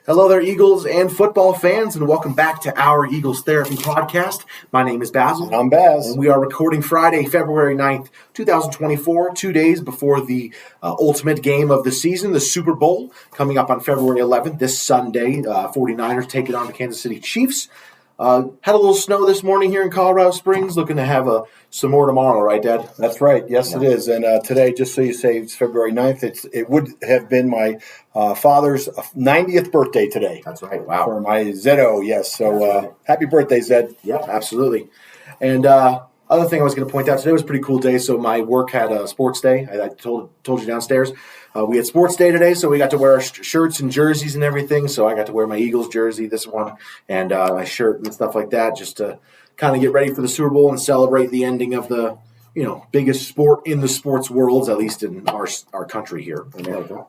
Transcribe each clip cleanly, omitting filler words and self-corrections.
Hello there, Eagles and football fans, and welcome back to our Eagles Therapy Podcast. My name is Basil. And I'm Baz. And we are recording Friday, February 9th, 2024, 2 days before the ultimate game of the season, the Super Bowl, coming up on February 11th, this Sunday. 49ers taking on the Kansas City Chiefs. Had a little snow this morning here in Colorado Springs. Looking to have some more tomorrow, right, Dad? That's right. Yes, It is. And today, just so you say, it's February 9th. It would have been my father's 90th birthday today. That's right. Wow. For my Zedo, yes. So happy birthday, Zed. Yeah, absolutely. And other thing I was going to point out, today was a pretty cool day. So my work had a sports day. I told you downstairs. We had sports day today, so we got to wear our shirts and jerseys and everything. So I got to wear my Eagles jersey, this one, and my shirt and stuff like that, just to kind of get ready for the Super Bowl and celebrate the ending of the biggest sport in the sports world, at least in our country here in America.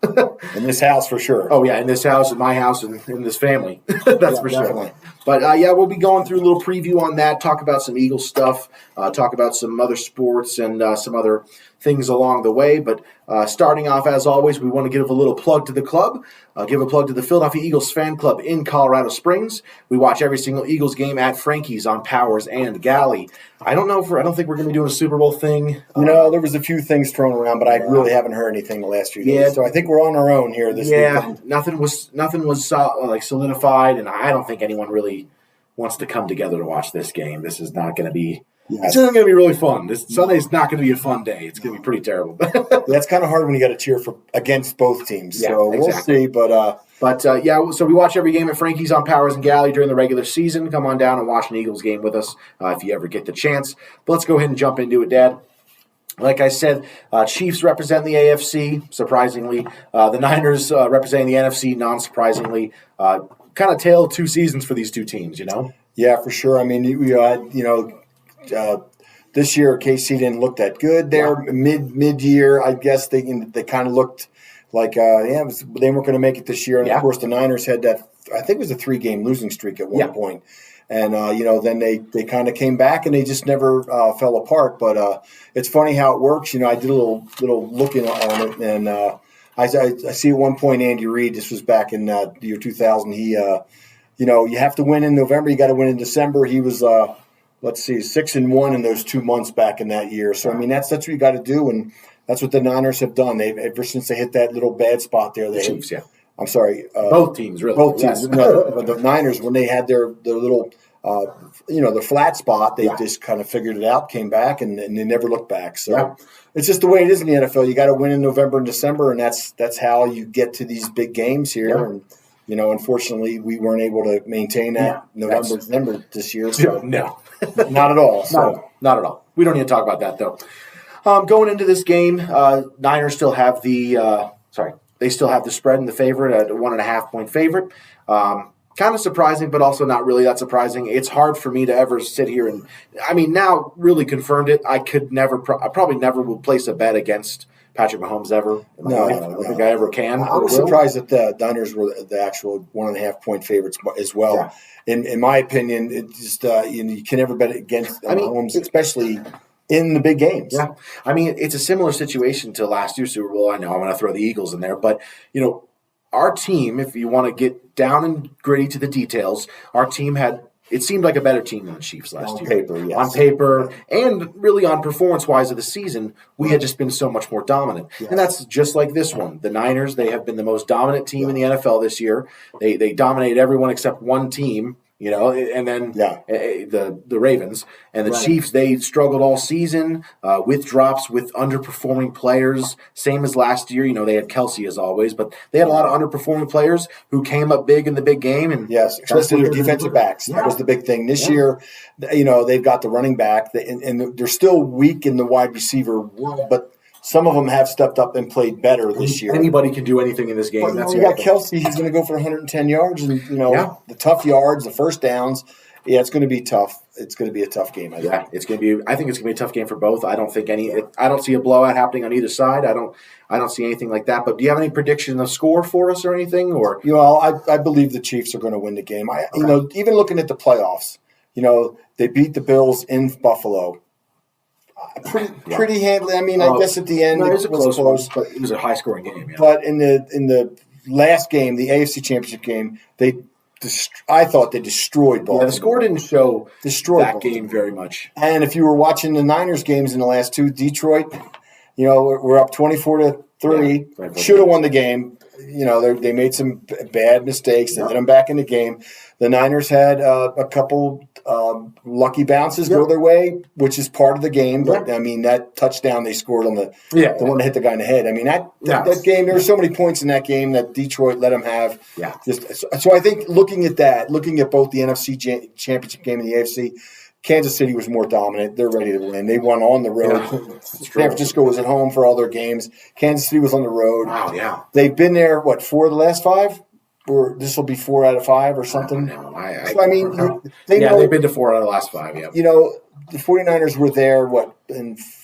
In this house, for sure. Oh, yeah, in this house, in my house, and in this family. That's for definitely. sure. But, we'll be going through a little preview on that, talk about some Eagles stuff, talk about some other sports and some other things along the way. But starting off, as always, we want to give a little plug to the club, give a plug to the Philadelphia Eagles fan club in Colorado Springs. We watch every single Eagles game at Frankie's on Powers and Galley. I don't think we're going to be doing a Super Bowl thing. There was a few things thrown around, but I really haven't heard anything the last few days. Yeah. So I think we're on our own here this weekend. Nothing was solidified, and I don't think anyone really wants to come together to watch this game. This is not going to be. It's not going to be really fun. This Sunday's not going to be a fun day. It's going to be pretty terrible. That's kind of hard when you got to cheer against both teams. Yeah, so exactly. We'll see. So we watch every game at Frankie's on Powers and Galley during the regular season. Come on down and watch an Eagles game with us if you ever get the chance. But let's go ahead and jump into it, Dad. Like I said, Chiefs represent the AFC, surprisingly. The Niners representing the NFC, non-surprisingly. Kind of tale of two seasons for these two teams, Yeah, for sure. I mean, we had, this year KC didn't look that good there. Mid-year, I guess they kind of looked like they weren't going to make it this year. And of course, the Niners had that. I think it was a 3-game losing streak at one point. And then they kind of came back and they just never fell apart. But it's funny how it works. I did a little looking on it, and I see at one point Andy Reid. This was back in the year 2000. He you have to win in November. You got to win in December. He was 6-1 in those 2 months back in that year. So I mean that's what you got to do, and that's what the Niners have done. They've ever since they hit that little bad spot there. The Chiefs, I'm sorry. Both teams, really. Both teams. But the Niners, when they had their little, the flat spot, they just kind of figured it out, came back, and they never looked back. So it's just the way it is in the NFL. You got to win in November and December, and that's how you get to these big games here. Yeah. And unfortunately, we weren't able to maintain that November this year. So. No, not at all. So. Not at all. We don't need to talk about that though. Going into this game, Niners still have They still have the spread in the favorite at a 1.5-point favorite. Kind of surprising, but also not really that surprising. It's hard for me to ever sit here and, now really confirmed it. I probably never will place a bet against Patrick Mahomes ever. No, I don't think I ever can. I was surprised that the Niners were the actual 1.5-point favorites as well. Yeah. In my opinion, it just you can never bet against Mahomes, especially in the big games. Yeah. It's a similar situation to last year's Super Bowl. I know I'm going to throw the Eagles in there, but, our team, if you want to get down and gritty to the details, our team it seemed like a better team than the Chiefs last year. Paper, yes. On paper, and really on performance-wise of the season, we had just been so much more dominant. Yes. And that's just like this one. The Niners, they have been the most dominant team in the NFL this year. They dominated everyone except one team. And then the Ravens and the Chiefs, they struggled all season with drops, with underperforming players, same as last year. They had Kelsey as always, but they had a lot of underperforming players who came up big in the big game. And yes, especially their defensive backs. That was the big thing. This year, they've got the running back, and they're still weak in the wide receiver world, but some of them have stepped up and played better this year. Anybody can do anything in this game. Well, you got Kelsey. He's going to go for 110 yards, and the tough yards, the first downs. Yeah, it's going to be tough. It's going to be a tough game. I think. I think it's going to be a tough game for both. I don't see a blowout happening on either side. I don't see anything like that. But do you have any prediction of score for us or anything? Or I believe the Chiefs are going to win the game. Even looking at the playoffs, they beat the Bills in Buffalo. Pretty handily. I guess at the end it was a close, but it was a high-scoring game. Yeah. But in the last game, the AFC Championship game, I thought they destroyed Baltimore. Yeah, the score didn't show that Baltimore. game very much. And if you were watching the Niners games in the last two, Detroit, we're up 24-3. Yeah, should have won the game. They made some bad mistakes. They let them back in the game. The Niners had a couple lucky bounces go their way, which is part of the game. But, I mean, that touchdown they scored on the one that hit the guy in the head. I mean, that game, there were so many points in that game that Detroit let them have. Yeah. So I think looking at both the NFC Championship game and the AFC, Kansas City was more dominant. They're ready to win. They won on the road. Yeah, San Francisco was at home for all their games. Kansas City was on the road. Wow, yeah. They've been there, 4 of the last 5? Or this will be 4 out of 5 or something? They've been to 4 out of the last 5, yeah. The 49ers were there,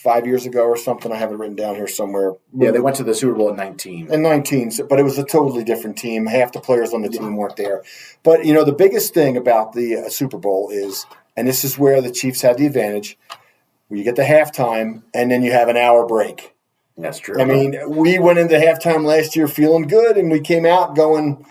5 years ago or something? I have it written down here somewhere. Yeah, they went to the Super Bowl in 19. In 19, but it was a totally different team. Half the players on the team weren't there. But, the biggest thing about the Super Bowl is, and this is where the Chiefs had the advantage, where you get the halftime and then you have an hour break. That's true. I mean, we went into halftime last year feeling good, and we came out going,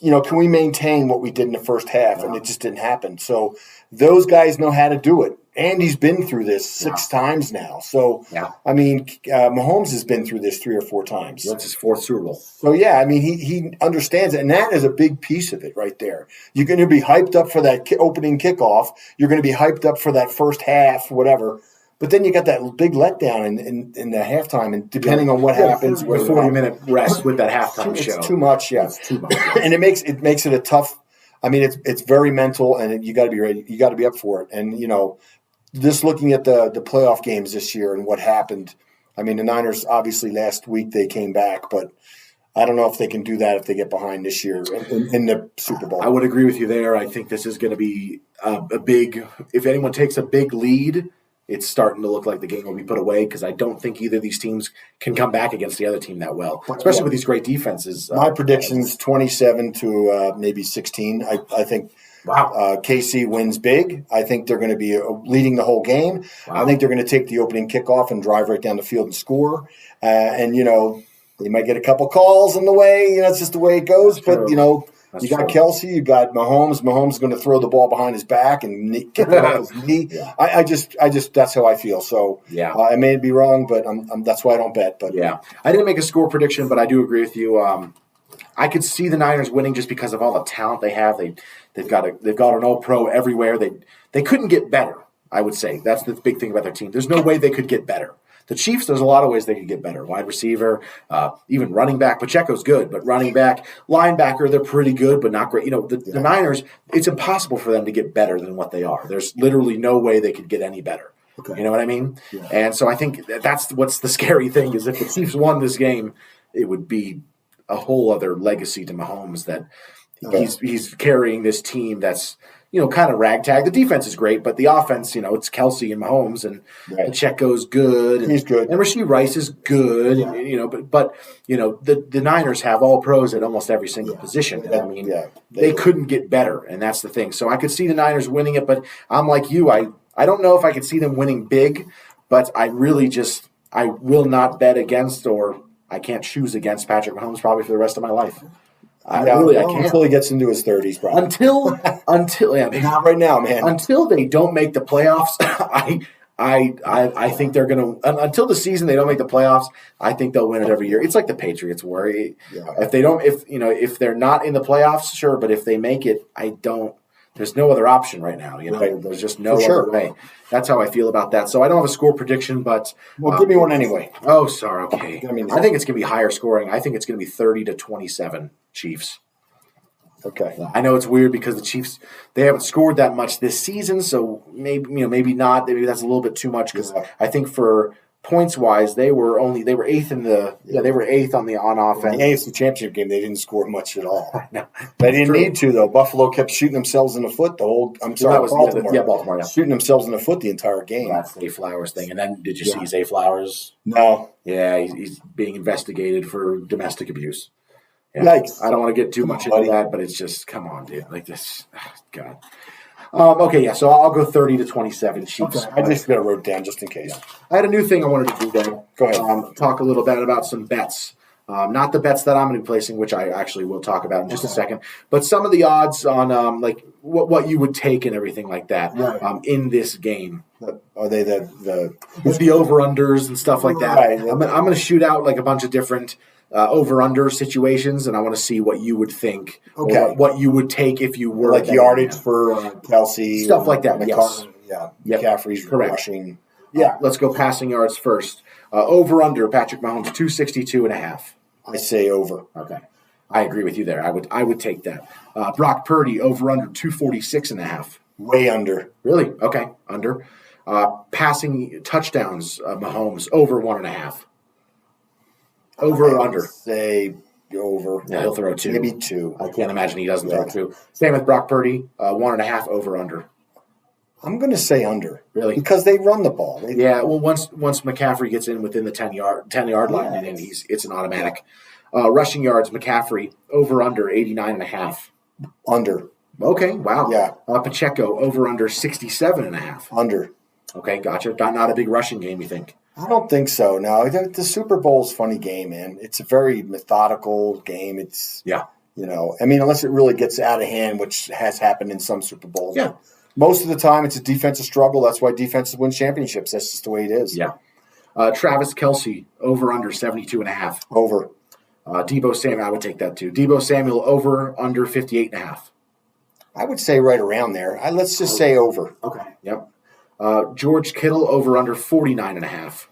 can we maintain what we did in the first half? And it just didn't happen. So those guys know how to do it. Andy's been through this 6 times now. So, I mean, Mahomes has been through this 3 or 4 times. That's his 4th Super Bowl. So, yeah, I mean, he understands it. And that is a big piece of it right there. You're going to be hyped up for that opening kickoff. You're going to be hyped up for that first half, whatever. But then you got that big letdown in the halftime, and depending on what happens, the 40-minute rest with that halftime show. It's too much, yeah. It's too much, and it makes it a tough. I mean, it's very mental, and you got to be ready. You got to be up for it. And just looking at the playoff games this year and what happened. I mean, the Niners obviously last week they came back, but I don't know if they can do that if they get behind this year in the Super Bowl. I would agree with you there. I think this is going to be a big. If anyone takes a big lead, it's starting to look like the game will be put away, because I don't think either of these teams can come back against the other team that well, especially with these great defenses. My prediction's 27 to maybe 16. I think KC wins big. I think they're going to be leading the whole game. Wow. I think they're going to take the opening kickoff and drive right down the field and score. And they might get a couple calls on the way. It's just the way it goes. That's but, true. You got Kelsey, you got Mahomes. Mahomes is going to throw the ball behind his back and kick it off his knee. Yeah. I just that's how I feel. So I may be wrong, but that's why I don't bet. But I didn't make a score prediction, but I do agree with you. I could see the Niners winning just because of all the talent they have. They've got an All-Pro everywhere. They couldn't get better. I would say that's the big thing about their team. There's no way they could get better. The Chiefs, there's a lot of ways they could get better. Wide receiver, even running back. Pacheco's good, but running back, linebacker, they're pretty good, but not great. The Niners, it's impossible for them to get better than what they are. There's literally no way they could get any better. Okay. You know what I mean? Yeah. And so I think that's what's the scary thing is if the Chiefs won this game, it would be a whole other legacy to Mahomes that he's carrying this team that's kind of ragtag. The defense is great, but the offense, it's Kelsey and Mahomes, and Pacheco's good. And, he's good. And Rashee Rice is good. Yeah. But the Niners have all pros at almost every single position. I mean, they couldn't get better, and that's the thing. So I could see the Niners winning it, but I'm like you. I don't know if I could see them winning big, but I will not bet against, or I can't choose against Patrick Mahomes probably for the rest of my life. I can't. Until he gets into his 30s, probably. Until not right now, man. Until they don't make the playoffs, I think they're going to. Until the season they don't make the playoffs, I think they'll win it every year. It's like the Patriots, where if they don't, if they're not in the playoffs, sure, but if they make it, there's no other option right now. There's just no other way. That's how I feel about that. So I don't have a score prediction, but give me one anyway. Oh, sorry. Okay. I think it's going to be higher scoring. I think it's going to be 30-27 Chiefs. Okay. I know it's weird because the Chiefs, they haven't scored that much this season, so maybe not. Maybe that's a little bit too much because I think for points wise, they were eighth on offense. The AFC Championship game, they didn't score much at all. No, they didn't need to though. Buffalo kept shooting themselves in the foot Baltimore. Baltimore. Shooting themselves in the foot the entire game. That's the Zay Flowers thing. And then did you see Zay Flowers? No. Yeah, he's being investigated for domestic abuse. Yeah. Yikes. I don't want to get too much into that, but it's just, come on, dude. Like this, God. So I'll go 30-27 Chiefs. Okay. I just got to wrote it down just in case. I had a new thing I wanted to do there. Go ahead. Talk a little bit about some bets. Not the bets that I'm going to be placing, which I actually will talk about in just a second, but some of the odds on like what you would take and everything like that in this game. Are they the over-unders and stuff like that? Right. I'm going to shoot out like a bunch of different over-under situations, and I want to see what you would think, or what you would take if you were like yardage for Kelsey, stuff like that. Yes. McCaffrey's correct. rushing. Let's go passing yards first. Over-under Patrick Mahomes 262.5. I say over. Okay, I agree with you there. I would take that. Brock Purdy over/under 246.5. Way under. Really? Okay, under. Passing touchdowns, Mahomes over 1.5. Over or under? Say over. Yeah, he'll throw 2. Maybe 2. I can't imagine he doesn't throw 2. Same with Brock Purdy, 1.5 over/under. I'm going to say under. Really? Because they run the ball. Well, once McCaffrey gets in within the 10-yard line, and then it's an automatic. Rushing yards, McCaffrey over/under 89.5. Under. Okay, wow. Yeah. Pacheco over/under 67.5. Under. Okay, gotcha. Not a big rushing game, you think? I don't think so. No, the Super Bowl's a funny game, man. It's a very methodical game. It's unless it really gets out of hand, which has happened in some Super Bowls. Yeah. Most of the time, it's a defensive struggle. That's why defenses win championships. That's just the way it is. Yeah. Travis Kelce over/under 72.5. Over. Deebo Samuel, I would take that too. Deebo Samuel over/under 58.5. I would say right around there. Let's just say over. Okay. Yep. George Kittle over/under 49.5.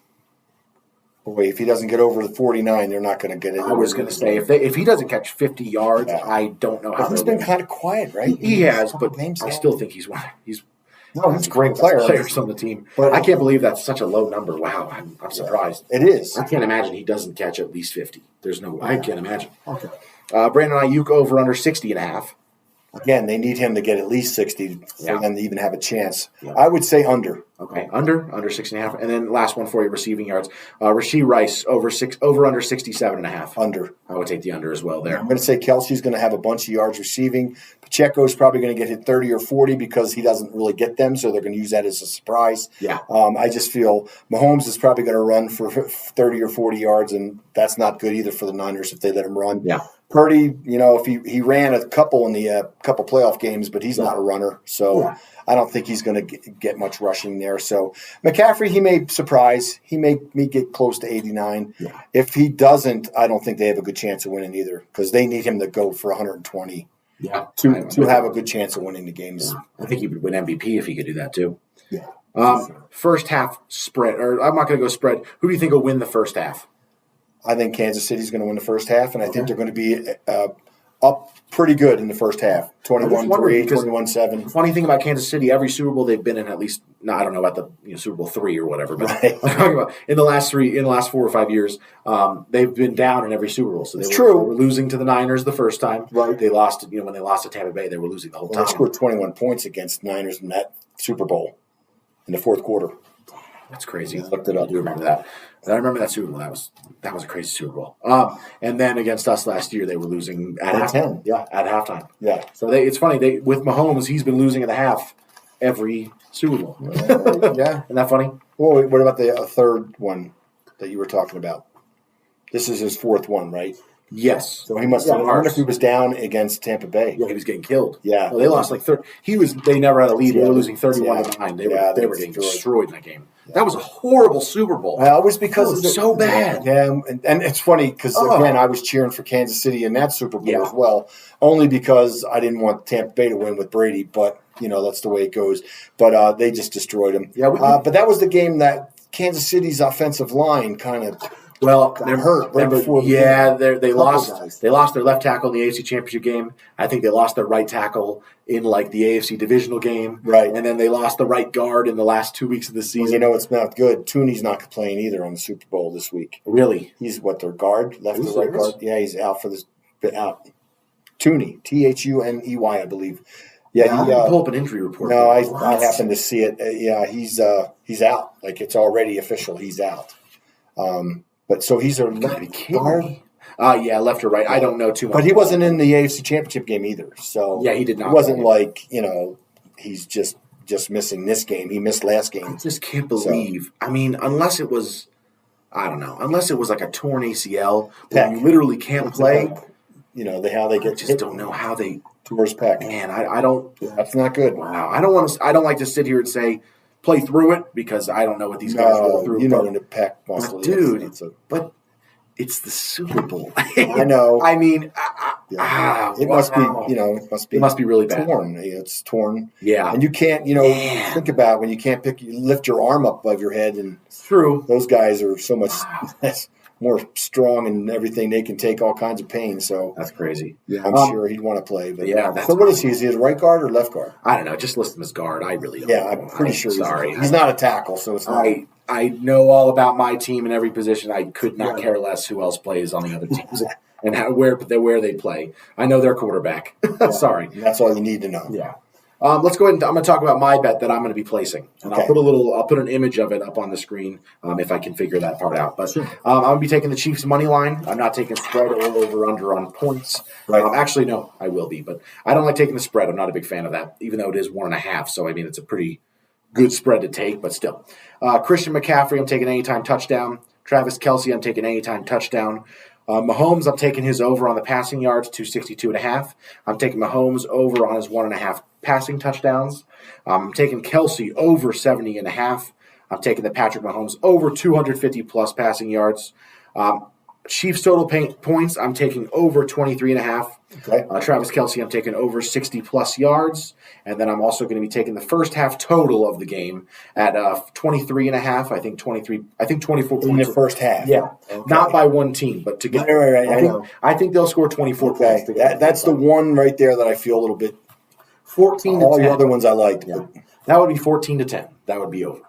Boy, if he doesn't get over the 49, they're not going to get it. I was going to say, if he doesn't catch 50 yards, I don't know how. He's been kind of quiet, right? He has, but I still think he's a great player. Players on the team. But I can't believe that's such a low number. Wow, I'm surprised. It is. I can't imagine he doesn't catch at least 50. I can't imagine. Okay. Brandon Ayuk over/under 60.5. Again, they need him to get at least 60 for them to even have a chance. Yeah. I would say under. Okay, under 60.5. And then last one for you, receiving yards. Rashee Rice over/under 67.5. Under. I would take the under as well there. I'm going to say Kelsey's going to have a bunch of yards receiving. Pacheco's probably going to get hit 30 or 40 because he doesn't really get them, so they're going to use that as a surprise. Yeah. I just feel Mahomes is probably going to run for 30 or 40 yards, and that's not good either for the Niners if they let him run. Yeah. Purdy, if he ran a couple in the couple playoff games, but he's not a runner, so I don't think he's going to get much rushing there. So McCaffrey, he may surprise. He may get close to 89. Yeah. If he doesn't, I don't think they have a good chance of winning either because they need him to go for 120 to have a good chance of winning the games. Yeah. I think he would win MVP if he could do that too. Yeah. First half spread, or I'm not going to go spread. Who do you think will win the first half? I think Kansas City's going to win the first half, and I think they're going to be up pretty good in the first half. 21-3, 21-7. Funny thing about Kansas City, every Super Bowl they've been in at least, I don't know about the Super Bowl 3 or whatever, but I'm talking about in the last 4 or 5 years, they've been down in every Super Bowl. So they were losing to the Niners the first time. Right. They lost, when they lost to Tampa Bay, they were losing the whole time. They scored 21 points against Niners in that Super Bowl in the fourth quarter. That's crazy. I looked it up. I do remember that. I remember that Super Bowl. That was a crazy Super Bowl. And then against us last year, they were losing at halftime. Yeah, at halftime. Yeah. So it's funny. With Mahomes, he's been losing at the half every Super Bowl. Yeah. Isn't that funny? Well, what about the third one that you were talking about? This is his fourth one, right? Yes. So he must have. I wonder if he was down against Tampa Bay. Yeah, he was getting killed. Yeah. Well, they lost like 30. They never had a lead. They were losing 31-9. They were getting destroyed in that game. Yeah. That was a horrible Super Bowl. It was because it was so bad. Yeah, and it's funny because, again, I was cheering for Kansas City in that Super Bowl as well, only because I didn't want Tampa Bay to win with Brady, but, that's the way it goes. But they just destroyed him. Yeah, but that was the game that Kansas City's offensive line kind of got hurt right before the game. They lost their left tackle in the AFC Championship game. I think they lost their right tackle in like the AFC divisional game. Right. And then they lost the right guard in the last 2 weeks of the season. Well, it's not good. Tooney's not playing either on the Super Bowl this week. Really? He's their guard, left or right guard? Yeah, he's out for this bit out. Tooney, Thuney, I believe. Yeah, I didn't pull up an injury report. No, I happened to see it. He's out. Like it's already official. He's out. But so he's a left guard. Left or right. I don't know too much. But he wasn't in the AFC Championship game either. So he did not. It wasn't like he's just missing this game. He missed last game. I just can't believe. I mean, unless it was I don't know. Unless it was like a torn ACL where you literally can't play. How they get. I just don't know how they towards pec. Man, I don't. That's not good. Wow, I don't want to. I don't like to sit here and say play through it because I don't know what these guys go through. When the pec muscle, dude. But it's the Super Bowl. I know. I mean, it must be. It must be really bad. Torn. It's torn. Yeah, and you can't. Think about when you can't lift your arm up above your head, and true. Those guys are so much more strong and everything. They can take all kinds of pain. So that's crazy. Yeah, I'm sure he'd want to play. But so what is he? Is he a right guard or left guard? I don't know. Just list him as guard. I really don't. Yeah, I'm pretty sure. Sorry, he's not a tackle, so it's not. I know all about my team in every position. I could not care less who else plays on the other teams and where they play. I know their quarterback. Sorry, that's all you need to know. Yeah. Let's go ahead and I'm going to talk about my bet that I'm going to be placing, and I'll put an image of it up on the screen if I can figure that part out. But I'm going to be taking the Chiefs money line. I'm not taking spread or over under on points. Right. Actually, no, I will be, but I don't like taking the spread. I'm not a big fan of that, even though it is 1.5. So I mean, it's a pretty good spread to take, but still. Christian McCaffrey, I'm taking anytime touchdown. Travis Kelce, I'm taking anytime touchdown. Mahomes, I'm taking his over on the passing yards, 262.5. I'm taking Mahomes over on his 1.5 passing touchdowns. I'm taking Kelce over 70.5. I'm taking the Patrick Mahomes over 250-plus passing yards. Chiefs total points, I'm taking over 23.5. Okay. Travis Kelce, I'm taking over 60-plus yards. And then I'm also going to be taking the first half total of the game at 23.5. I think 24 points. In the first half. Yeah. Okay. Not by one team, but to get. Right. I think they'll score 24 points. That's the one right there that I feel a little bit. 14 to 10. All the other ones I liked. Yeah. That would be 14 to 10. That would be over.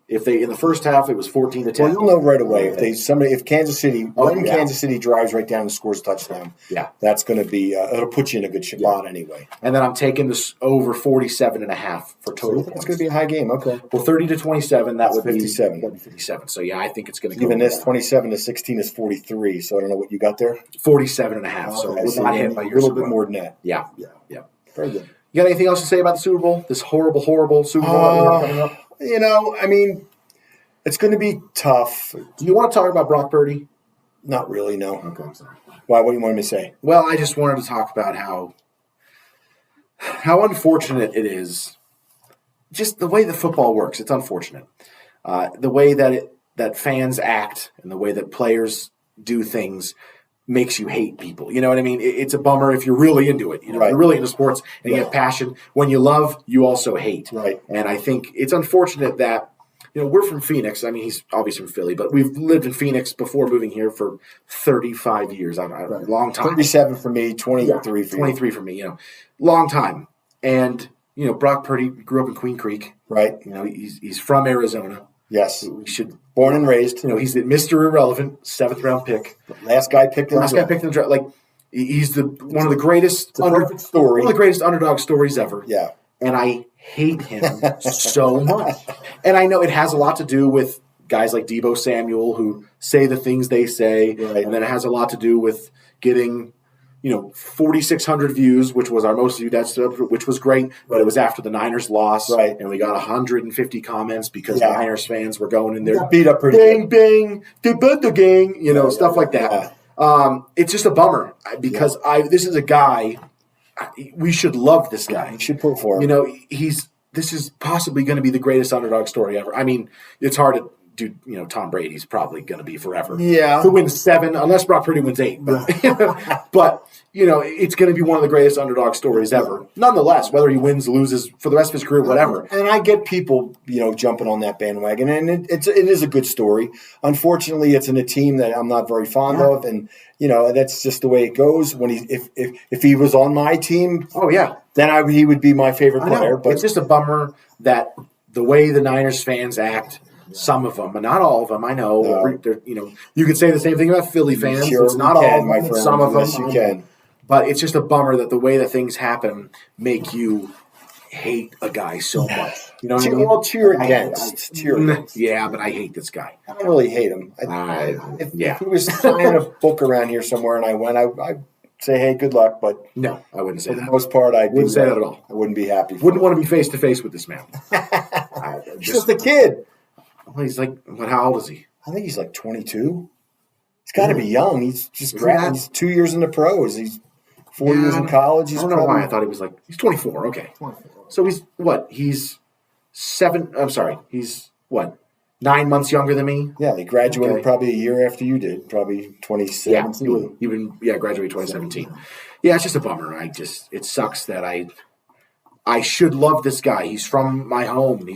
If they in the first half it was 14 to 10. Well, you'll know right away if Kansas City Kansas City drives right down and scores a touchdown. Yeah, that's going to be it'll put you in a good spot anyway. And then I'm taking this over 47.5 for total. It's going to be a high game. Okay. Well, 30 to 27. That would 57. Be 57. So yeah, I think it's going to go. Even this 27 to 16 is 43. So I don't know what you got there. 47.5. So it was not hit by a little bit more than that. Yeah. Very good. You got anything else to say about the Super Bowl? This horrible Super Bowl that we have coming up? I mean, it's going to be tough. Do you want to talk about Brock Purdy? Not really, no. Okay, I'm sorry. Why? What do you want me to say? Well, I just wanted to talk about how unfortunate it is. Just the way the football works, it's unfortunate. The way that fans act and the way that players do things makes you hate people. You know what I mean? It's a bummer if you're really into it. If you're really into sports and you have passion. When you love, you also hate. Right. And I think it's unfortunate that, we're from Phoenix. I mean, he's obviously from Philly, but we've lived in Phoenix before moving here for 35 years. A long time. 37 for me, 23 for you. 23 for me, long time. And, Brock Purdy grew up in Queen Creek. Right. He's from Arizona. Yes. We should. Born and raised. He's the Mr. Irrelevant, 7th round pick. Last guy picked in the draft. Like, he's one of the greatest story. One of the greatest underdog stories ever. Yeah. And I hate him so much. And I know it has a lot to do with guys like Deebo Samuel who say the things they say. Right. And then it has a lot to do with getting, 4,600 views, which was our most viewed episode, which was great. But it was after the Niners loss. Right. And we got 150 comments because Niners fans were going in there. Beat up pretty bang, bang, they bet the gang, stuff like that. Yeah. It's just a bummer because this is a guy. We should love this guy. You should pull for him. This is possibly going to be the greatest underdog story ever. I mean, it's hard to do. Tom Brady's probably going to be forever. Yeah, to win 7, unless Brock Purdy wins 8. But it's going to be one of the greatest underdog stories ever. Nonetheless, whether he wins, loses for the rest of his career, whatever. And I get people, jumping on that bandwagon, and it is a good story. Unfortunately, it's in a team that I'm not very fond of, and that's just the way it goes. When if he was on my team, then he would be my favorite player. But it's just a bummer that the way the Niners fans act. Some of them, but not all of them. I know. No. You could say the same thing about Philly fans. Sure, it's not all of them. My friend, some of them. Yes, you can. But it's just a bummer that the way that things happen make you hate a guy so much. You know what I mean? Well, cheer against. Yeah, but I hate this guy. I don't really hate him. If he was signing a book around here somewhere and I went, I'd say, hey, good luck. But no, I wouldn't say that. For the most part, I wouldn't say that at all. I wouldn't be happy. Wouldn't want to be face to face with this man. Just a kid. Well, he's like, how old is he? I think he's like 22. He's got to be young. He's just he's 2 years in the pros. He's 4 years in college. I don't know why I thought he was he's 24. Okay. 24. So he's what? He's 7. I'm sorry. He's what? 9 months younger than me. Yeah, he graduated probably a year after you did, probably 2017. Yeah, graduated 2017. Yeah, it's just a bummer. It sucks that I should love this guy. He's from my home.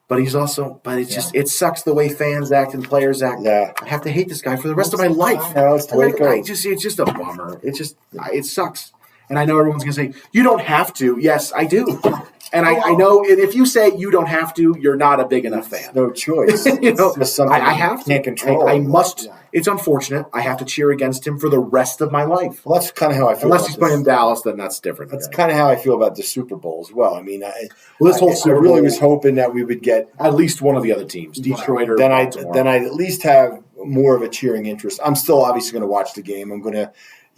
But it sucks the way fans act and players act. Yeah. I have to hate this guy for the rest of my life. Yeah, that's the way it goes. It's just a bummer. It sucks. And I know everyone's going to say, you don't have to. Yes, I do. And I know if you say you don't have to, you're not a big enough fan. No choice. It's something I have to. Can't control. I must. Yeah. It's unfortunate. I have to cheer against him for the rest of my life. Well, that's kind of how I feel. Unless he's playing in Dallas, then that's different. That's kind of how I feel about the Super Bowl as well. I mean, I really was hoping that we would get at least one of the other teams, Detroit or Baltimore. Then I'd at least have more of a cheering interest. I'm still obviously going to watch the game. I'm going to.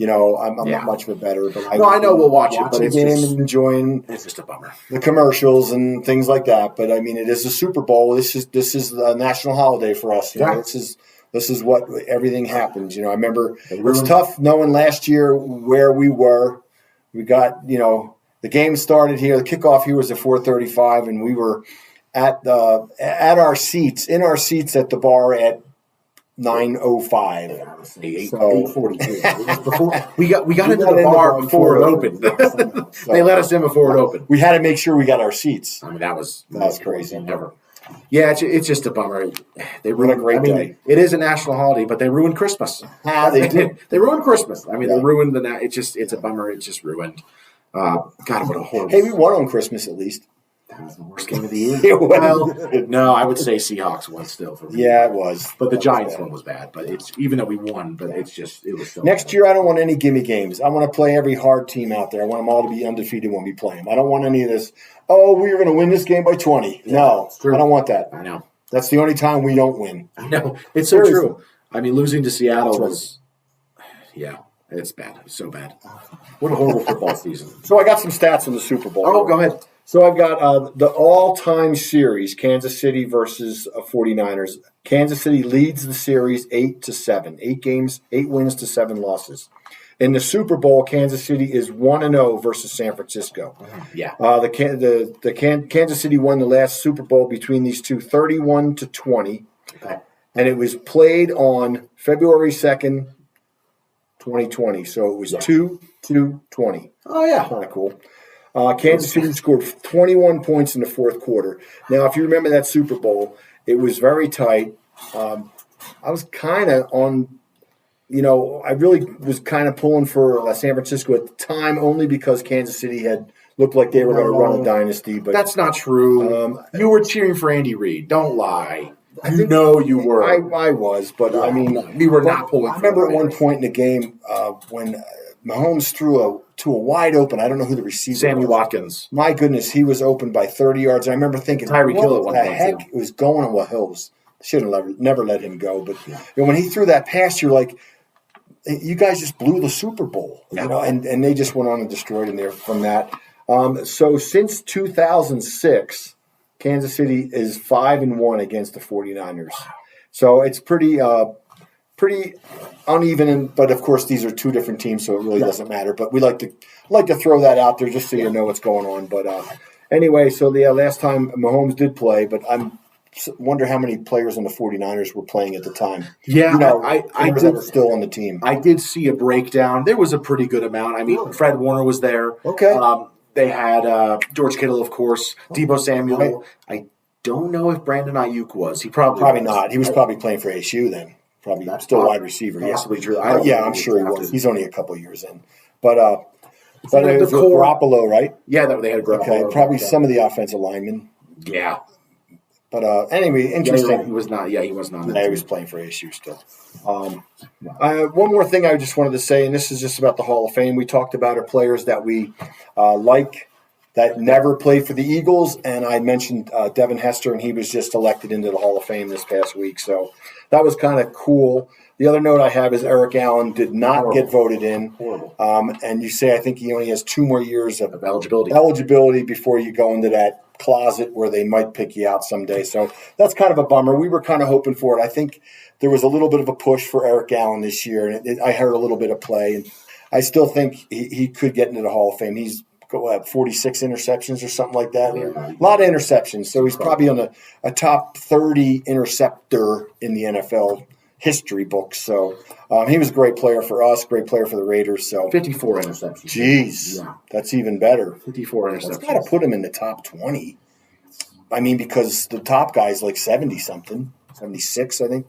I'm not much of a better, but I know we'll watch it. But the game and enjoying. It's just a bummer. The commercials and things like that. But I mean, it is a Super Bowl. This is a national holiday for us. You know, this is what everything happens. I remember it was tough knowing last year where we were. We got the game started here. The kickoff here was at 4:35, and we were at our seats in our seats at the bar at 9:05. 8:42. We got into the bar before it opened. They let us in before it opened. We had to make sure we got our seats. I mean, that was crazy. Never. Yeah, it's just a bummer. They ruined a great day. It is a national holiday, but they ruined Christmas. They did. They ruined Christmas. I mean, they ruined it's a bummer. It's just ruined. God, what a horrible. Hey, we won on Christmas at least. That was the worst game of the year. Well, no, I would say Seahawks won still. For me. Yeah, it was. But the Giants one was bad. But it's even though we won, but it was still next year. I don't want any gimme games. I want to play every hard team out there. I want them all to be undefeated when we play them. I don't want any of this. Oh, we're going to win this game by 20. Yeah, no, I don't want that. I know. That's the only time we don't win. I know. It's so true. I mean, losing to Seattle was, it's bad. It's so bad. What a horrible football season. So I got some stats on the Super Bowl. Oh, go ahead. So I've got the all-time series, Kansas City versus 49ers. Kansas City leads the series 8-7. 8 games, 8 wins to 7 losses. In the Super Bowl, Kansas City is 1-0 versus San Francisco. Yeah. The Kansas City won the last Super Bowl between these two, 31-20. Okay. And it was played on February 2nd, 2020. So it was 2-20. Oh, yeah. Kind of cool. Kansas City scored 21 points in the fourth quarter. Now, if you remember that Super Bowl, it was very tight. I was kind of on, I really was kind of pulling for San Francisco at the time only because Kansas City had looked like they were going to run a dynasty. But that's not true. You were cheering for Andy Reid. Don't lie. You were. I was, but I mean, we were not pulling. I remember at one point in the game when Mahomes threw to a wide open. I don't know who the receiver was. Sammy Watkins. My goodness, he was open by 30 yards. I remember thinking, Tyreek Hill at one point. What the heck was going on with Hills? Should have never let him go. But when he threw that pass, you're like, you guys just blew the Super Bowl, and they just went on and destroyed him there from that. So since 2006, Kansas City is 5-1 against the 49ers. So it's pretty uneven, but of course these are two different teams, so it really doesn't matter. But we like to throw that out there just so you know what's going on. But anyway, so the last time Mahomes did play, but I wonder how many players on the 49ers were playing at the time. Yeah, I did were still on the team. I did see a breakdown. There was a pretty good amount. I mean, Fred Warner was there. Okay. They had George Kittle, of course, Deebo Samuel. Right. I don't know if Brandon Ayuk was. He probably not. He was probably playing for ASU then. Probably still wide receiver. Possibly true. I'm sure he was. He's only a couple of years in. But it was Garoppolo, right? Yeah, they had Garoppolo. Okay, probably some of the offensive linemen. Yeah. But anyway, interesting. He was not. Yeah, he was not. He was playing for ASU still. One more thing I just wanted to say, and this is just about the Hall of Fame. We talked about our players that we like that never played for the Eagles, and I mentioned Devin Hester, and he was just elected into the Hall of Fame this past week. So that was kind of cool. The other note I have is Eric Allen did not get voted in. Horrible. And you say I think he only has 2 more years of eligibility before you go into that closet where they might pick you out someday. So that's kind of a bummer. We were kind of hoping for it. I think there was a little bit of a push for Eric Allen this year, and I heard a little bit of play. And I still think he could get into the Hall of Fame. He's got 46 interceptions or something like that. A lot of interceptions. So he's probably on a top 30 interceptor in the NFL history books. So he was a great player for us, great player for the Raiders. So 54 interceptions. Jeez, that's even better. 54 interceptions. It's got to put him in the top 20. I mean, because the top guy's like 70-something, 76, I think.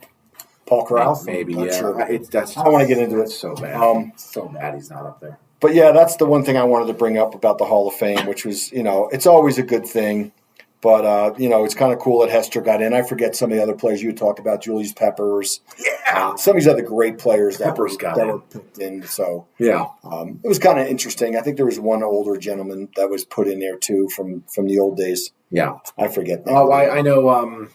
Paul Corral? Maybe, yeah. Sure. I don't want to get into it. It's so bad. So bad he's not up there. But, yeah, that's the one thing I wanted to bring up about the Hall of Fame, which was, it's always a good thing. But, it's kind of cool that Hester got in. I forget some of the other players you had talked about, Julius Peppers. Yeah. Some of these other great players that were picked in. So, yeah. It was kind of interesting. I think there was one older gentleman that was put in there, too, from the old days. Yeah. I forget that. Oh, I know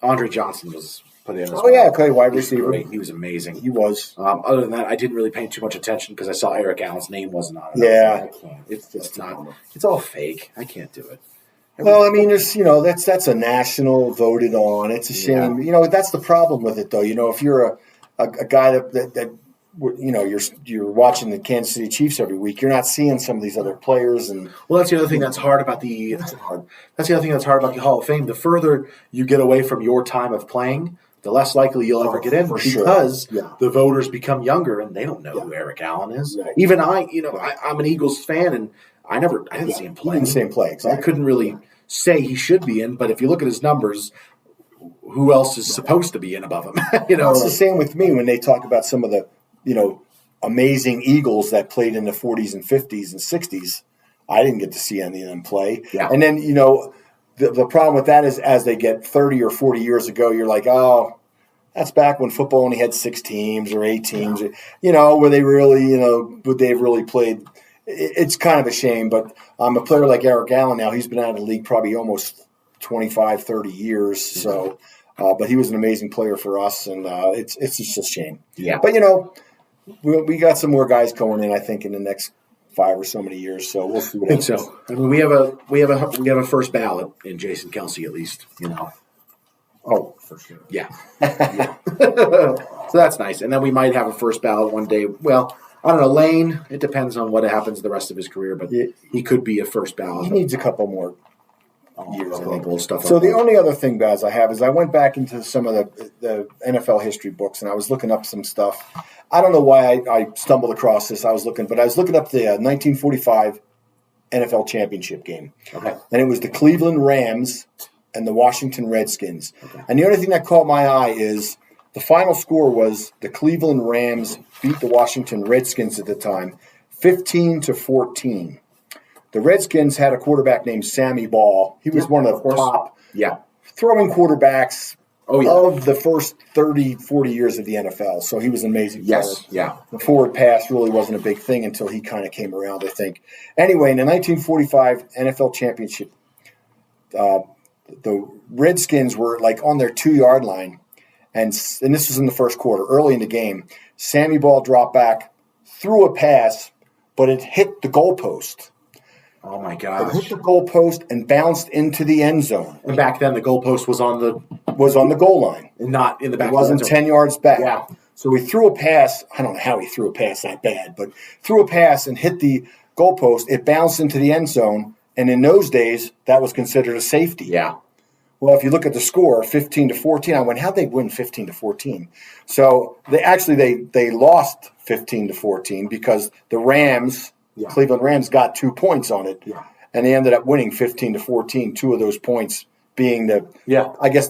Andre Johnson was put in. Okay, wide receiver. He was amazing. He was. Other than that, I didn't really pay too much attention because I saw Eric Allen's name wasn't on it. Yeah. I can't. It's not. It's all fake. I can't do it. Well, I mean, there's that's a national voted on. It's a shame. Yeah. That's the problem with it, though. If you're a guy that you're watching the Kansas City Chiefs every week, you're not seeing some of these other players. And well, that's the other thing that's hard about the Hall of Fame. The further you get away from your time of playing, the less likely you'll ever get in because the voters become younger and they don't know who Eric Allen is. Right. Even I'm an Eagles fan and I didn't see him play. He didn't see him play. Exactly. I couldn't really say he should be in, but if you look at his numbers, who else is supposed to be in above him? It's the same with me when they talk about some of the amazing Eagles that played in the 40s and 50s and 60s. I didn't get to see any of them play. Yeah. And then, the problem with that is as they get 30 or 40 years ago, you're like, oh, that's back when football only had 6 teams or 8 teams, where they really, would they have really played. It's kind of a shame, but a player like Eric Allen now, he's been out of the league probably almost 25, 30 years. So, but he was an amazing player for us, and it's just a shame. Yeah. But, we got some more guys going in, I think, in the next 5 or so many years. So we'll see what happens. So. I mean, we have a first ballot in Jason Kelsey, at least. Oh, for sure. Yeah. So that's nice. And then we might have a first ballot one day. Well, I don't know, Lane. It depends on what happens the rest of his career, but he could be a first ballot. He needs a couple more years, I think. Stuff so the only other thing, Baz, I have is I went back into some of the NFL history books and I was looking up some stuff. I don't know why I stumbled across this. I was looking up the 1945 NFL championship game. Okay. And it was the Cleveland Rams and the Washington Redskins. Okay. And the only thing that caught my eye is the final score was the Cleveland Rams beat the Washington Redskins at the time, 15-14. The Redskins had a quarterback named Sammy Ball. He was one of the top throwing quarterbacks of the first 30, 40 years of the NFL. So he was an amazing player. Yeah. The forward pass really wasn't a big thing until he kind of came around, I think. Anyway, in the 1945 NFL championship, the Redskins were like on their 2-yard line. And this was in the first quarter, early in the game. Sammy Ball dropped back, threw a pass, but it hit the goalpost. Oh, my gosh. It hit the goalpost and bounced into the end zone. And back then, the goalpost was on the goal line. And not in the back. It wasn't 10 yards back. Yeah. So he threw a pass. I don't know how he threw a pass that bad, but threw a pass and hit the goalpost. It bounced into the end zone. And in those days, that was considered a safety. Yeah. Well, if you look at the score, 15-14, I went, how'd they win 15-14? So they lost 15-14 because the Rams, Cleveland Rams, got 2 points on it, and they ended up winning 15-14. 2 of those points being the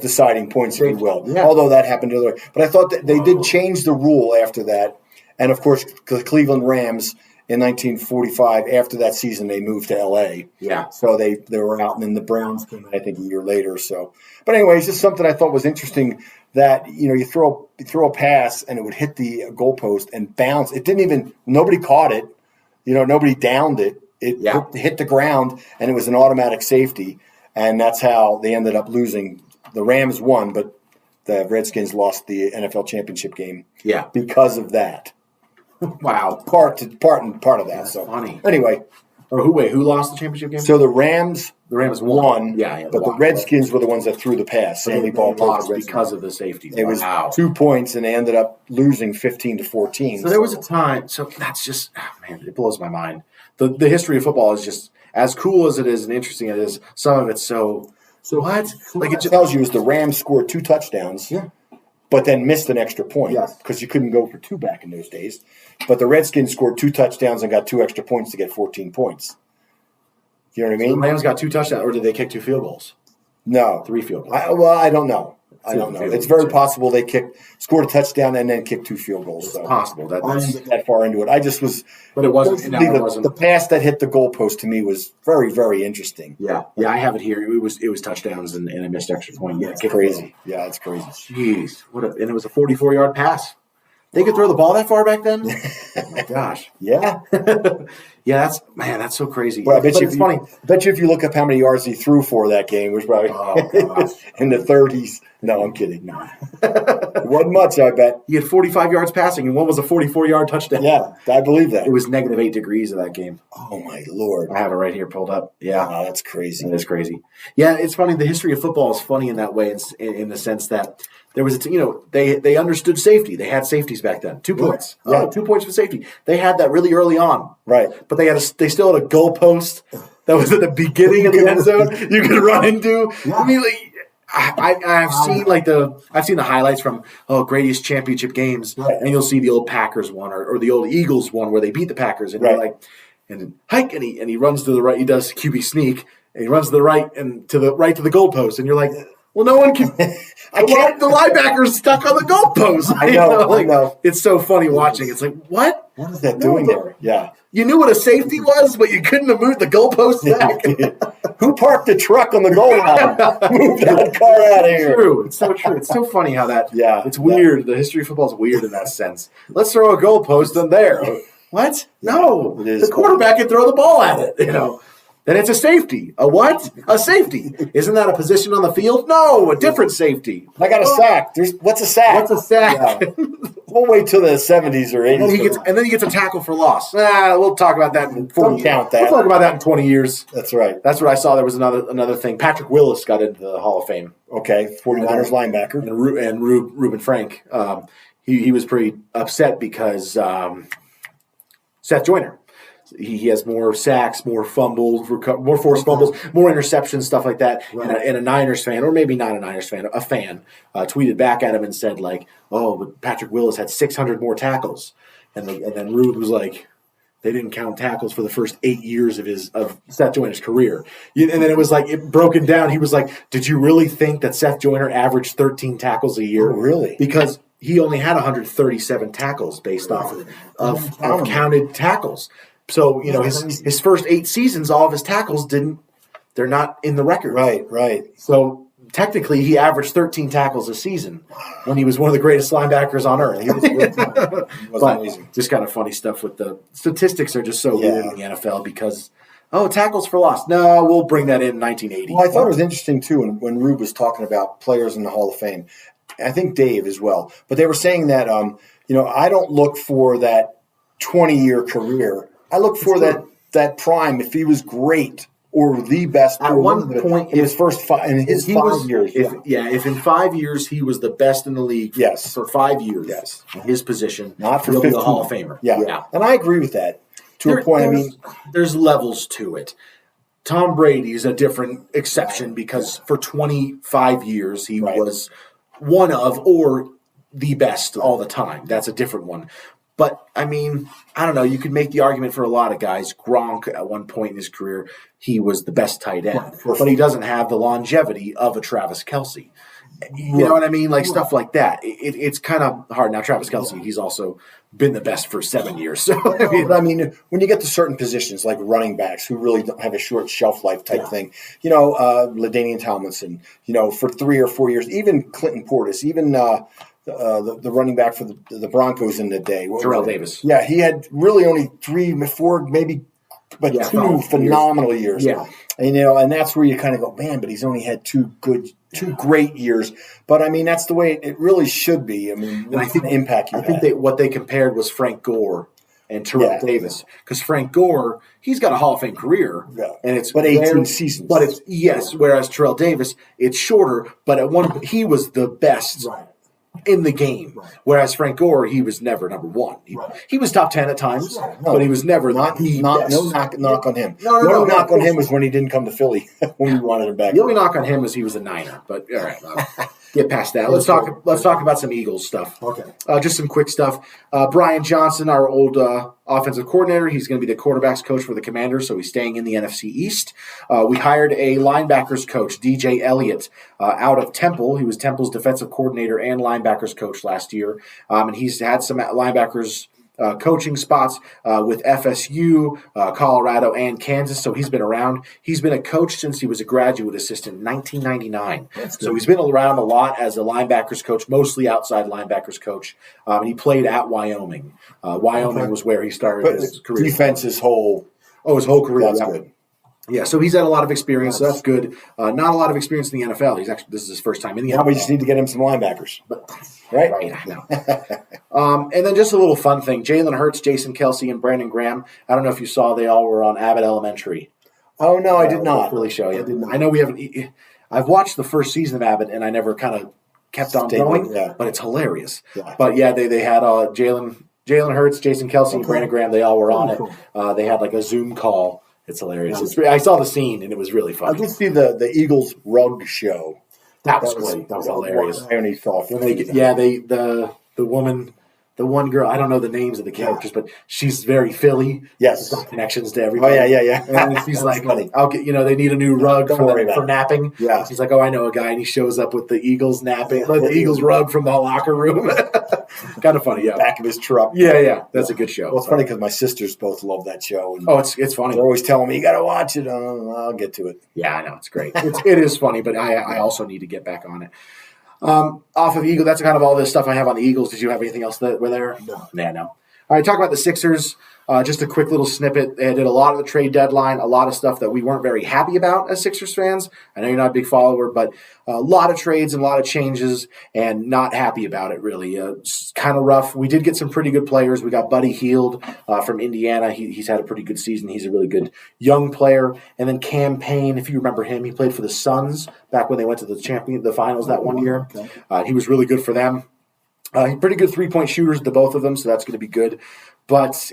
deciding points, if you will. Yeah. Although that happened to the, but I thought that they did change the rule after that, and of course, the Cleveland Rams. In 1945, after that season, they moved to L.A. Yeah. So they were out, and then the Browns came, I think, a year later. So, but anyways, just something I thought was interesting that you throw a pass and it would hit the goalpost and bounce. It didn't even nobody caught it. Nobody downed it. hit the ground, and it was an automatic safety, and that's how they ended up losing. The Rams won, but the Redskins lost the NFL championship game. Yeah, because of that. Wow, part of that. That's so funny. Anyway, who lost the championship game? So the Rams won. But the Redskins were the ones that threw the pass. They lost because of the safety. It was 2 points, and they ended up losing 15-14. So there was a time. So that's just man, it blows my mind. The history of football is just as cool as it is and interesting as it is. Some of it's so what? Like it tells you is the Rams scored 2 touchdowns. Yeah. But then missed an extra point because you couldn't go for 2 back in those days. But the Redskins scored 2 touchdowns and got 2 extra points to get 14 points. You know what I mean? So the Rams got 2 touchdowns, or did they kick 2 field goals? No. 3 field goals. I don't know. It's very possible they scored a touchdown and then kicked 2 field goals. It's possible. I didn't get that far into it. I just was. But it wasn't. The pass that hit the goalpost to me was very, very interesting. Yeah, I have it here. It was touchdowns and a missed extra point. Yeah, it's crazy. Yeah, it's crazy. Jeez, and it was a 44-yard pass. They could throw the ball that far back then? Oh my gosh. Yeah. Yeah, that's so crazy. Well, it's funny. I bet you if you look up how many yards he threw for that game, it was probably in the 30s. No, I'm kidding. No. It wasn't much, I bet. He had 45 yards passing, and one was a 44-yard touchdown. Yeah, I believe that. It was -8 degrees of that game. Oh, my Lord. I have it right here pulled up. Yeah. Wow, that's crazy. That is crazy. Yeah, it's funny. The history of football is funny in that way, in the sense that there was they understood safety. They had safeties back then. 2 points. Yeah. 2 points for safety. They had that really early on. Right. But they still had a goalpost that was at the beginning of the end zone you could run into. Yeah. I mean, I've seen the highlights from greatest championship games, and you'll see the old Packers one or the old Eagles one where they beat the Packers, and you're like, and hike, and he runs to the right. He does QB sneak, and he runs to the right and to the goalpost, and you're like, well, no one can. The linebacker's stuck on the goalpost. I know. It's so funny watching. It's like, what? What is that doing there? Yeah. You knew what a safety was, but you couldn't have moved the goalpost back. Who parked the truck on the goal line? Move that car out of here. It's so true. It's so funny how that. Yeah. It's weird. Yeah. The history of football is weird in that sense. Let's throw a goalpost in there. What? No. The quarterback can throw the ball at it. Then it's a safety. A what? A safety. Isn't that a position on the field? No, a different safety. I got a sack. What's a sack? What's a sack? Yeah. We'll wait till the 70s or 80s. And then he gets a tackle for loss. We'll talk about that in 40 years. Count that. We'll talk about that in 20 years. That's right. That's what I saw. There was another thing. Patrick Willis got into the Hall of Fame. Okay, 49ers linebacker. And Reuben Frank. He was pretty upset because Seth Joyner. He has more sacks, more fumbles, more forced fumbles, more interceptions, stuff like that. Right. And a Niners fan, or maybe not a Niners fan, a fan, tweeted back at him and said, but Patrick Willis had 600 more tackles. And then Rube was like, they didn't count tackles for the first 8 years of Seth Joyner's career. And then it was it broken down. He was like, did you really think that Seth Joyner averaged 13 tackles a year? Oh, really? Because he only had 137 tackles based off of counted tackles. So, his first 8 seasons, all of his tackles they're not in the record. Right. So, technically, he averaged 13 tackles a season when he was one of the greatest linebackers on earth. It was amazing. Just kind of funny stuff with the statistics are just so weird in the NFL because, tackles for loss. No, we'll bring that in 1980. Well, I thought it was interesting, too, when Rube was talking about players in the Hall of Fame. I think Dave as well. But they were saying that, I don't look for that 20-year career. I look for that prime if he was great or the best at one point in his first 5 years. If in 5 years he was the best in the league for 5 years in his position, not for he'll 15. be a Hall of Famer. Yeah. And I agree with that to a point. There's levels to it. Tom Brady is a different exception because for 25 years he was one of or the best all the time. That's a different one. But, I don't know. You could make the argument for a lot of guys. Gronk, at one point in his career, he was the best tight end. But he doesn't have the longevity of a Travis Kelce. You know what I mean? Stuff like that. It's kind of hard. Now, Travis Kelce, he's also been the best for 7 years. So, when you get to certain positions like running backs who really don't have a short shelf life type thing, LaDainian Tomlinson, for 3 or 4 years, even Clinton Portis, even the running back for the Broncos in the day. Terrell Davis. Yeah, he had really only 3, 4, maybe two phenomenal years. Yeah. And, and that's where you kind of go, man, but he's only had two great years. But, I mean, that's the way it really should be. I mean, and I think impact you I think what they compared was Frank Gore and Terrell Davis. Because Frank Gore, he's got a Hall of Fame career. Yeah. And it's 18 seasons. But whereas Terrell Davis, it's shorter, but he was the best in the game. Right. Whereas Frank Gore, he was never number one. He was top 10 at times, but he was never no knock on him. No knock on him was when he didn't come to Philly when we wanted him back. The only knock on him was he was a Niner. But all right, get past that. Let's talk about some Eagles stuff. Okay. Just some quick stuff. Brian Johnson, our old offensive coordinator, he's going to be the quarterbacks coach for the Commanders, so he's staying in the NFC East. We hired a linebackers coach, DJ Elliott, out of Temple. He was Temple's defensive coordinator and linebackers coach last year, and he's had some linebackers coaching spots with FSU, Colorado, and Kansas, so he's been around. He's been a coach since he was a graduate assistant in 1999. So he's been around a lot as a linebackers coach, mostly outside linebackers coach, and he played at Wyoming. Wyoming was where he started his career. Defense his whole career. That's good. Yeah, so he's had a lot of experience, so that's good. Not a lot of experience in the NFL. This is his first time in the NFL. Now we just need to get him some linebackers. Right, I know. And then just a little fun thing. Jalen Hurts, Jason Kelsey, and Brandon Graham. I don't know if you saw, they all were on Abbott Elementary. Oh, no, I did not. Really show you. I know we haven't – I've watched the first season of Abbott, and I never kind of kept on going, but it's hilarious. Yeah. But, yeah, they had Jalen Hurts, Jason Kelsey, and Brandon Graham. They all were on it. They had like a Zoom call. It's hilarious. I saw the scene, and it was really funny. I did see the Eagles rug show. That was great. That was hilarious. The one girl, I don't know the names of the characters, but she's very Philly. Yes. She's got connections to everybody. Oh, yeah. And she's like, I'll get, they need a new rug for napping. Yeah. She's like, I know a guy. And he shows up with the Eagles napping, the Eagles rug from the locker room. Kind of funny, yeah. Back of his truck. Yeah. That's a good show. Well, it's funny because my sisters both love that show. And it's funny. They're always telling me, you got to watch it. I'll get to it. Yeah, I know. It's great. It is funny, but I also need to get back on it. Off of Eagle, that's kind of all this stuff I have on the Eagles. Did you have anything else that were there? No. No. All right, talk about the Sixers. Just a quick little snippet. They did a lot of the trade deadline, a lot of stuff that we weren't very happy about as Sixers fans. I know you're not a big follower, but a lot of trades and a lot of changes, and not happy about it, really. It's kind of rough. We did get some pretty good players. We got Buddy Hield from Indiana. He's had a pretty good season. He's a really good young player. And then Cam Payne, if you remember him, he played for the Suns back when they went to the finals that one year. Okay. He was really good for them. Pretty good three-point shooters, the both of them, so that's going to be good. But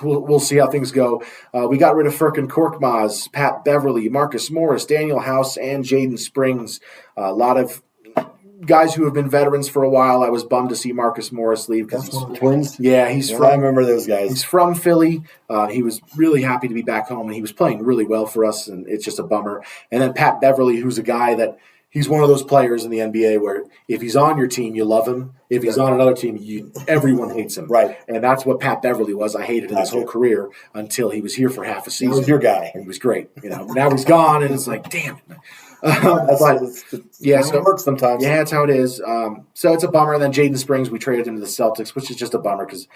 we'll see how things go. We got rid of Furkan Korkmaz, Pat Beverly, Marcus Morris, Daniel House, and Jaden Springs. A lot of guys who have been veterans for a while. I was bummed to see Marcus Morris leave. That's one of the Twins? Yeah, I remember those guys. He's from Philly. He was really happy to be back home, and he was playing really well for us, and it's just a bummer. And then Pat Beverly, who's a guy that – he's one of those players in the NBA where if he's on your team, you love him. If he's on another team, everyone hates him. Right. And that's what Pat Beverly was. I hated him his whole career until he was here for half a season. He was your guy. And he was great. Now he's gone, and it's like, damn it. So it works sometimes. Yeah, that's how it is. So it's a bummer. And then Jaden Springs, we traded him to the Celtics, which is just a bummer because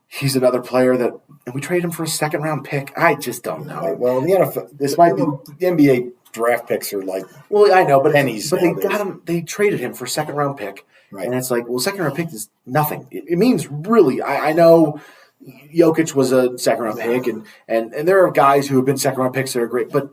he's another player that – and we traded him for a second-round pick. I just don't know. Right. Well, the NFL – this might be – the NBA – draft picks are like I know, but pennies. But they got him. They traded him for a second-round pick, right? And it's like, well, second-round pick is nothing. It means really. I know Jokic was a second-round pick, and there are guys who have been second-round picks that are great, but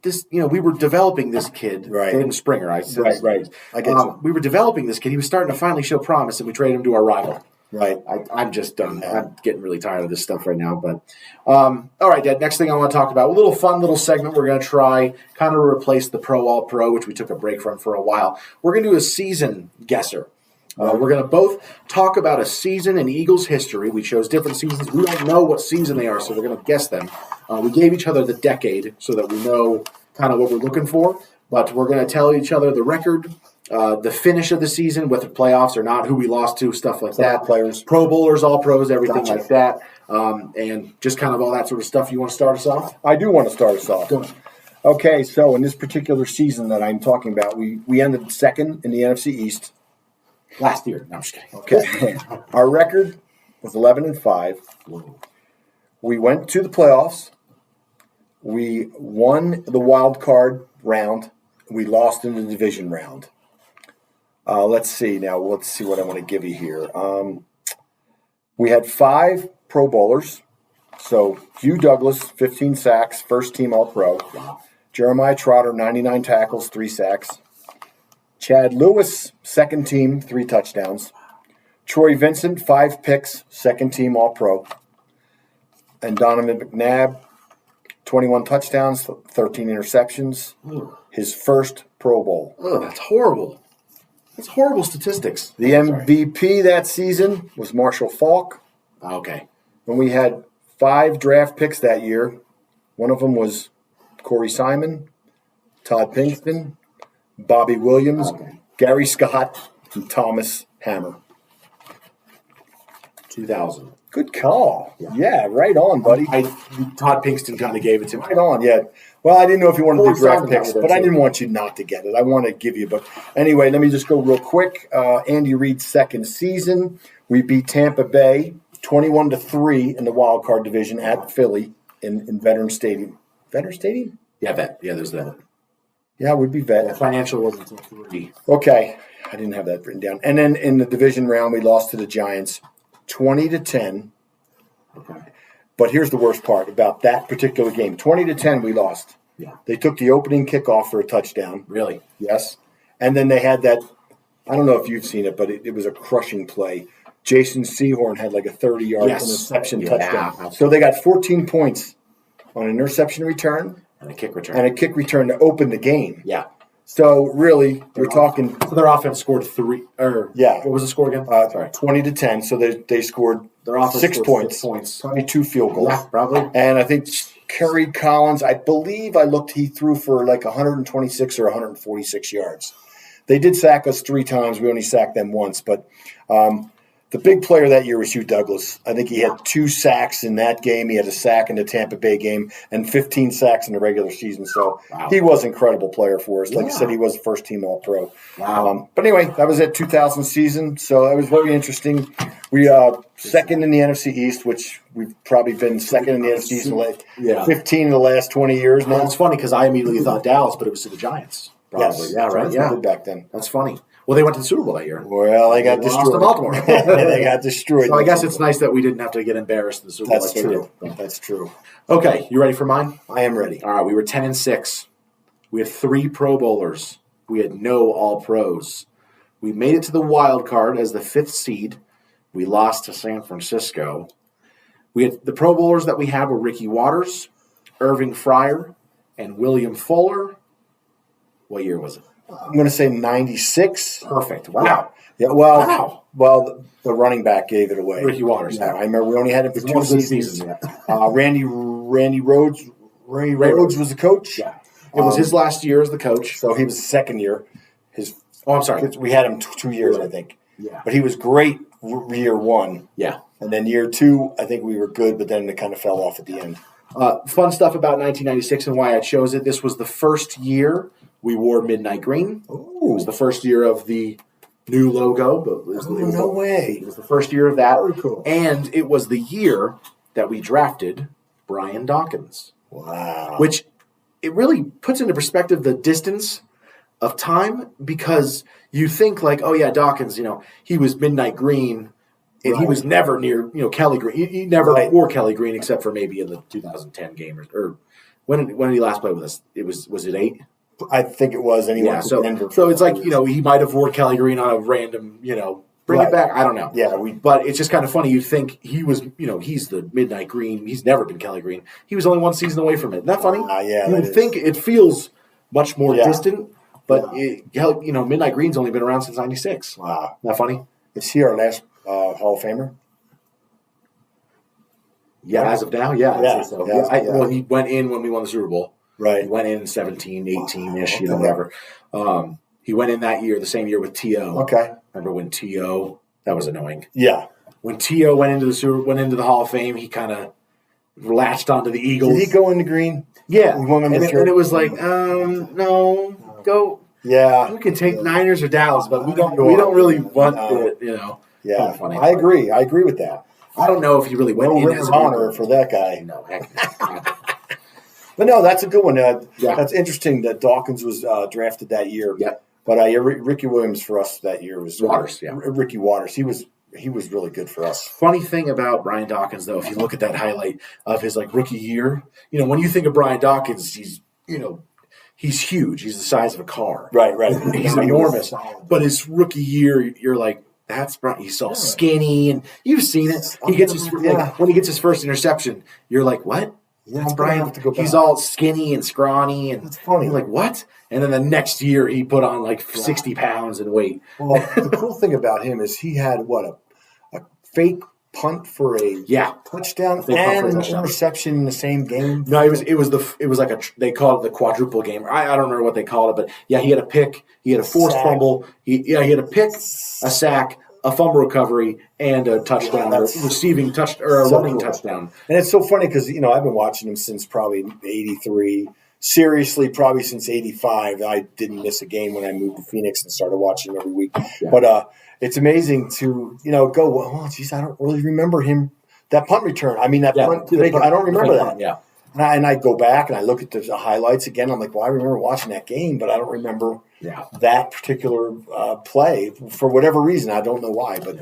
this, we were developing this kid, right? In Springer, I said, right. I get you. We were developing this kid. He was starting to finally show promise, and we traded him to our rival. Right. I'm just done. I'm getting really tired of this stuff right now. But all right, Dad, next thing I want to talk about, a little fun little segment we're going to try, kind of replace the Pro All Pro, which we took a break from for a while. We're going to do a season guesser. We're going to both talk about a season in Eagles history. We chose different seasons. We don't know what season they are, so we're going to guess them. We gave each other the decade so that we know kind of what we're looking for. But we're going to tell each other the record, the finish of the season, whether playoffs or not, who we lost to, stuff like that. Players. Pro Bowlers, All Pros, everything like that. And just kind of all that sort of stuff. You want to start us off? I do want to start us off. Go ahead. Okay, so in this particular season that I'm talking about, we ended second in the NFC East. Last year. No, I'm just kidding. Okay. Our record was 11-5. We went to the playoffs. We won the wild card round. We lost in the division round. Let's see what I want to give you here. We had 5 Pro Bowlers. So Hugh Douglas, 15 sacks, first team All-Pro. Jeremiah Trotter, 99 tackles, 3 sacks. Chad Lewis, second team, 3 touchdowns. Troy Vincent, 5 picks, second team All-Pro. And Donovan McNabb, 21 touchdowns, 13 interceptions. His first Pro Bowl. Oh, that's horrible. That's horrible statistics. The MVP that season was Marshall Faulk. Okay. When we had 5 draft picks that year, one of them was Corey Simon, Todd Pinkston, Bobby Williams, Gary Scott, and Thomas Hammer. 2000. Good call. Yeah, right on, buddy. Todd Pinkston kind of gave it to me. Right on, yeah. Well, I didn't know if you wanted to do draft Simon picks, got it, but I didn't want you not to get it. I want to give you. But anyway, let me just go real quick. Andy Reid's second season, we beat Tampa Bay 21-3 in the wild card division at Philly in Veterans Stadium. Veterans Stadium? Yeah, Vet. Yeah, there's that. Yeah, it would be Vet. The financial wasn't until 3. Okay, I didn't have that written down. And then in the division round, we lost to the Giants 20-10. Okay. But here's the worst part about that particular game. 20-10, we lost. Yeah. They took the opening kickoff for a touchdown. Really? Yes. And then they had that, I don't know if you've seen it, but it was a crushing play. Jason Sehorn had like a 30-yard interception touchdown. So they got 14 points on an interception return. And a kick return. And a kick return to open the game. Yeah. So really, we're talking. So their offense scored 3. What was the score again? Sorry, 20-10. So they scored their offense 6 scored points. 6 points. Probably 2 field goals. Yeah, probably. And I think Kerry Collins, I believe I looked, he threw for like 126 or 146 yards. They did sack us 3 times. We only sacked them once, but. The big player that year was Hugh Douglas. I think he had 2 sacks in that game. He had a sack in the Tampa Bay game and 15 sacks in the regular season. So he was an incredible player for us. Like I said, he was first team All-Pro. Wow. But anyway, that was that 2000 season. So that was very interesting. We second in the NFC East, which we've probably been second in the NFC East in the last 15 in the last 20 years now. Well, it's funny because I immediately thought Dallas, but it was to the Giants. Probably. Yes. Yeah, right. Yeah. Back then. That's funny. Well, they went to the Super Bowl that year. Well, they got lost destroyed. to Baltimore. They got destroyed. So I guess it's nice that we didn't have to get embarrassed in the Super Bowl. That's true. That's true. Okay, you ready for mine? I am ready. All right, we were 10-6. We had 3 Pro Bowlers. We had no All-Pros. We made it to the wild card as the 5th seed. We lost to San Francisco. We had the Pro Bowlers that we had were Ricky Waters, Irving Fryer, and William Fuller. What year was it? I'm going to say 96. Perfect. Wow. Yeah. Well, the running back gave it away. Ricky Waters. Yeah, I remember we only had him for 2 seasons. Randy Rhodes was the coach. Yeah. It was his last year as the coach. So he was the second year. I'm sorry. We had him 2 years, I think. Yeah. But he was great year 1. Yeah. And then year 2, I think we were good, but then it kind of fell off at the end. Fun stuff about 1996 and why I chose it. This was the first year we wore midnight green. Ooh. It was the first year of the new logo. No way. It was the first year of that. Very cool. And it was the year that we drafted Brian Dawkins. Wow. Which it really puts into perspective the distance of time, because you think like, oh yeah, Dawkins, he was midnight green. And he was never near, Kelly Green. He never wore Kelly Green except for maybe in the 2010 game or when did he last play with us? Was it 8? I think it was. Anyway. Yeah. So it's like he might have worn Kelly Green on a random, bring it back. I don't know. Yeah. But it's just kind of funny. You think he was, he's the midnight green. He's never been Kelly Green. He was only 1 season away from it. Isn't that funny? Yeah. You would think it feels much more distant, but midnight green's only been around since '96. Wow. Isn't that funny? Is he our last Hall of Famer? Yeah, as of now, yeah. Yeah. So. Well, he went in when we won the Super Bowl. Right. He went in 17, 18-ish, whatever. He went in that year, the same year with T.O. Okay. Remember when T.O. That was annoying. Yeah. When T.O. went into the Hall of Fame, he kind of latched onto the Eagles. Did he go into green? Yeah. And it was like, no, go. Yeah. We can take Niners or Dallas, but we don't really want it, Yeah. Funny. I agree with that. I don't know if he really went No in ring as of honor for that guy. No, But no, that's a good one. Yeah. That's interesting that Dawkins was drafted that year. Yeah. But Ricky Williams for us that year was Waters. Yeah, Ricky Waters. He was really good for us. Funny thing about Brian Dawkins, though, if you look at that highlight of his rookie year, when you think of Brian Dawkins, he's huge. He's the size of a car. Right. He's enormous. But his rookie year, you're like, that's Brian. He's all skinny, and you've seen it. He gets when he gets his first interception, you're like, what? Yeah, That's Brian. He's all skinny and scrawny, and that's funny. You're like, what? And then the next year, he put on 60 pounds in weight. Well, the cool thing about him is he had a fake punt for a touchdown and an interception in the same game. No, it was like they called it the quadruple game. I don't remember what they called it, but yeah, he had a pick, he had a forced fumble, he had a pick, a sack, a fumble recovery, and a touchdown, receiving running touchdown. And it's so funny because I've been watching him since probably '83. Seriously, probably since '85. I didn't miss a game when I moved to Phoenix and started watching him every week. Yeah. But it's amazing to go. Well, geez, I don't really remember him that punt return. I mean, punt. I don't remember that. Yeah. And I go back and I look at the highlights again. I'm like, well, I remember watching that game, but I don't remember that particular play for whatever reason. I don't know why, but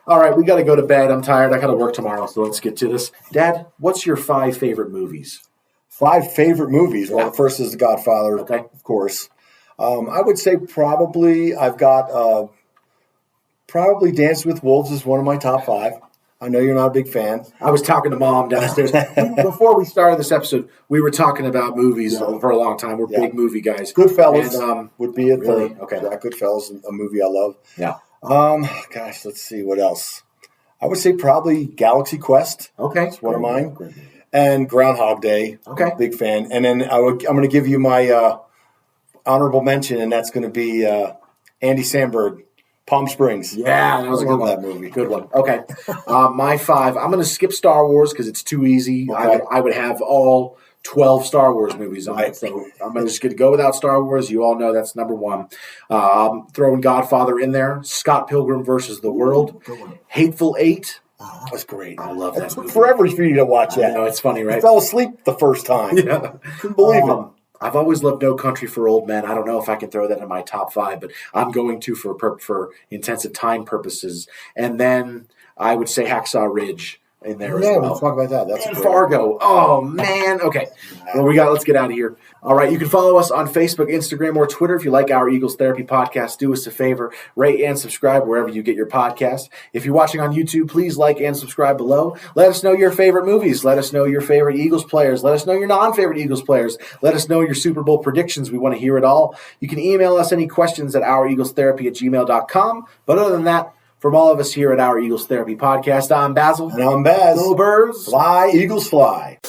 all right, we got to go to bed. I'm tired. I got to work tomorrow, so let's get to this. Dad, what's your 5 favorite movies? 5 favorite movies. Well, the first is The Godfather, of course. I would say probably I've got probably Dance with Wolves is one of my top 5. I know you're not a big fan. I was talking to Mom downstairs. Before we started this episode, we were talking about movies for a long time. We're big movie guys. Goodfellas would be it. Really? Okay. Yeah, Goodfellas, a movie I love. Yeah. Gosh, let's see. What else? I would say probably Galaxy Quest. Okay. It's one of mine. And Groundhog Day. Okay. Big fan. And then I'm going to give you my honorable mention, and that's going to be Andy Samberg. Palm Springs. Yeah, that was a good one. That movie. Good one. Okay. My 5, I'm going to skip Star Wars because it's too easy. Okay. I would have all 12 Star Wars movies on it. So I'm just going to go without Star Wars. You all know that's number 1. I'm throwing Godfather in there. Scott Pilgrim versus the World. Good one. Hateful Eight. That was great. I love that movie. Forever for you to watch that. I know, it's funny, right? I fell asleep the first time. Yeah. Couldn't believe it. I've always loved No Country for Old Men. I don't know if I can throw that in my top 5, but I'm going to for intensive time purposes. And then I would say Hacksaw Ridge in there as well. We'll talk about that. That's Fargo. Oh, man. Okay. Well, let's get out of here. All right. You can follow us on Facebook, Instagram, or Twitter. If you like our Eagles Therapy podcast, do us a favor. Rate and subscribe wherever you get your podcast. If you're watching on YouTube, please like and subscribe below. Let us know your favorite movies. Let us know your favorite Eagles players. Let us know your non-favorite Eagles players. Let us know your Super Bowl predictions. We want to hear it all. You can email us any questions at oureaglestherapy@gmail.com. But other than that, from all of us here at Our Eagles Therapy Podcast, I'm Basil. And I'm Baz. Go Birds. Fly, Eagles, fly.